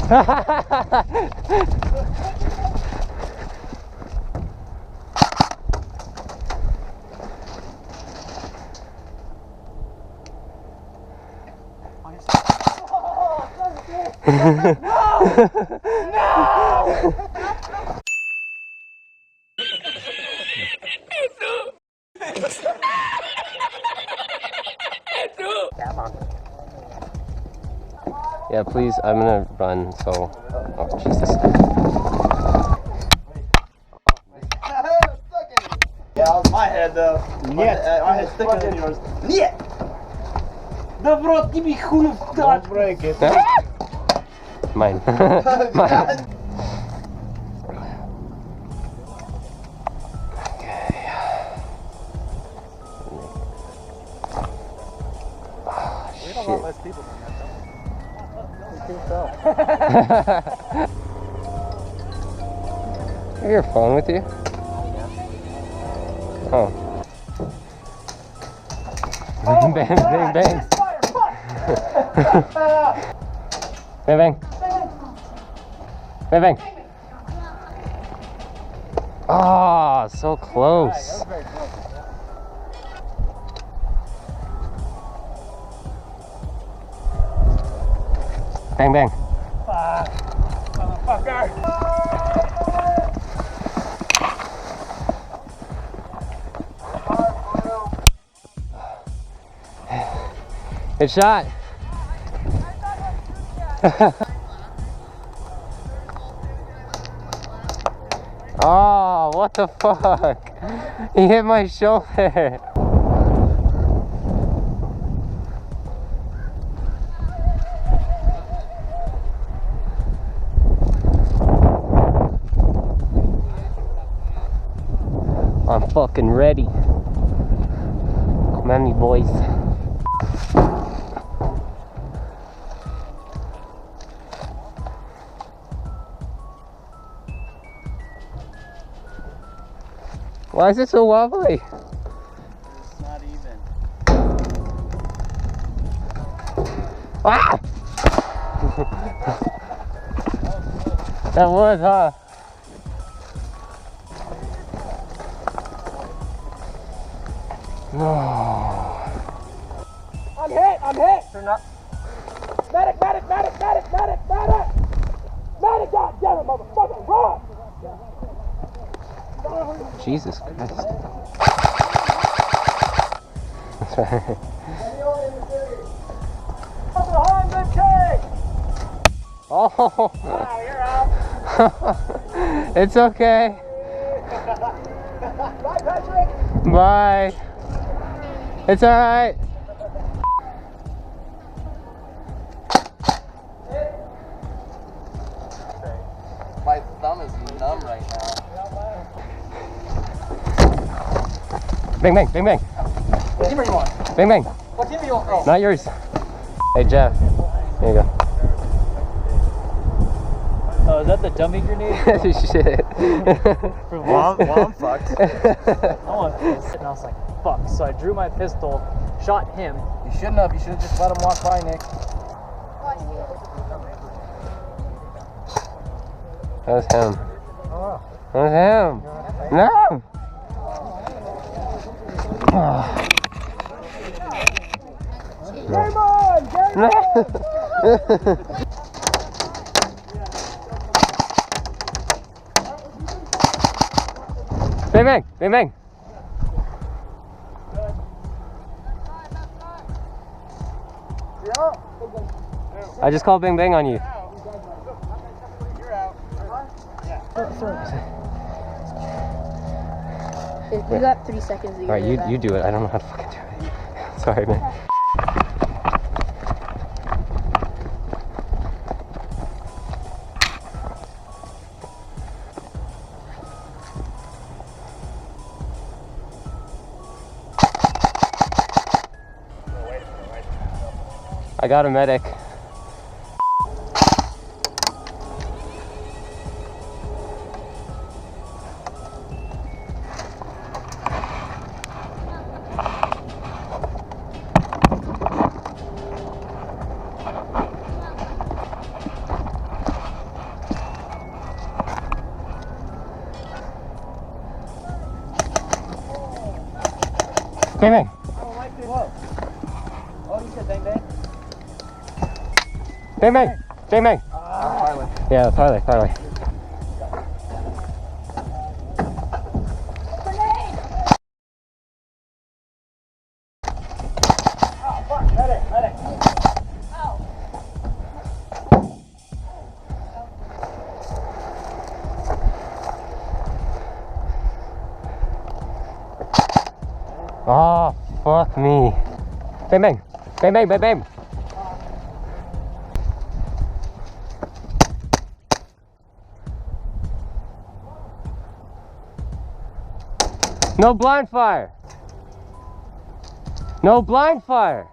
Yeah, please, I'm gonna run, so... Oh, Jesus. Yeah, that was my head, though. Yeah, my head's thicker than yours. Yeah! The bro, give me хуй в Don't break it. Mine. Mine. We don't want less people than that, though. You have your phone with you? Oh. Bang, bang, bang, bang. Bang, bang. Bang, bang. Oh, so close. Bang, bang. Motherfucker. Good shot. Oh, what the fuck? He hit my shoulder. I'm fucking ready. Come at me, boys. Why is it so wobbly? It's not even. Ah! That was, huh? No. I'm hit! I'm hit! Turn up. Medic! Medic! Medic! Medic! Medic! Medic! Medic! God damn it, motherfucker! Run! Jesus Christ. That's right. Oh! Wow, you're out. It's okay. Bye, Patrick! Bye. It's alright. My thumb is numb right now. Bang, bang, bang, bang. What team are you on? Bang, bang. What team are you on? Oh. Not yours. Hey, Jeff. There you go. Oh, is that the dummy grenade? Shit. Well, I'm fucked. I want this. And I was like, fuck. So I drew my pistol, shot him. You shouldn't have. You should have just let him walk by, Nick. That was him. Oh. That was him. No! Oh. Game on! Game No. on! Bang, bang, bang, bang. I just called bang, bang on you. You're out. We got 3 seconds. Alright, you do it. I don't know how to fucking do it. Sorry, man. I got a medic. Bang bang. Oh, my goodness. Whoa. Oh, you said bang bang? Bang bang. Bang bang. Harley. Yeah, parlay, parlay. Oh, fuck. Medic. Oh, fuck me. Bang bang. Bang bang, bang bang. No blind fire. No blind fire.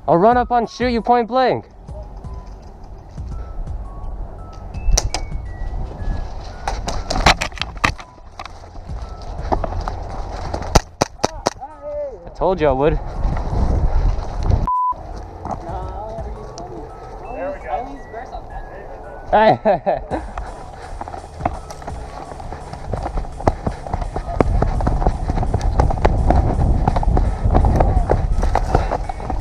I'll run up and shoot you point blank. I told you I would. There we go. I only use Airsoft, man. Hey.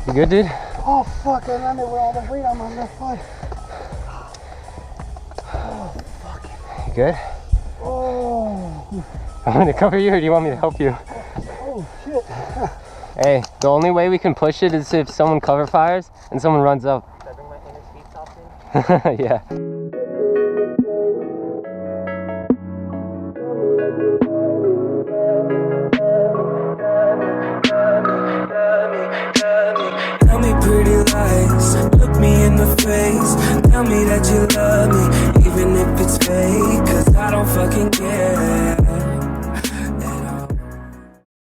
You good, dude? Oh, fuck. I landed with all the weight on my left foot. You good? Oh. I'm gonna cover you, or do you want me to help you? Oh, shit. Hey, the only way we can push it is if someone cover fires and someone runs up. Should I bring my inner speed tops in? Yeah. Tell me pretty lies, look me in the face. Tell me that you love me,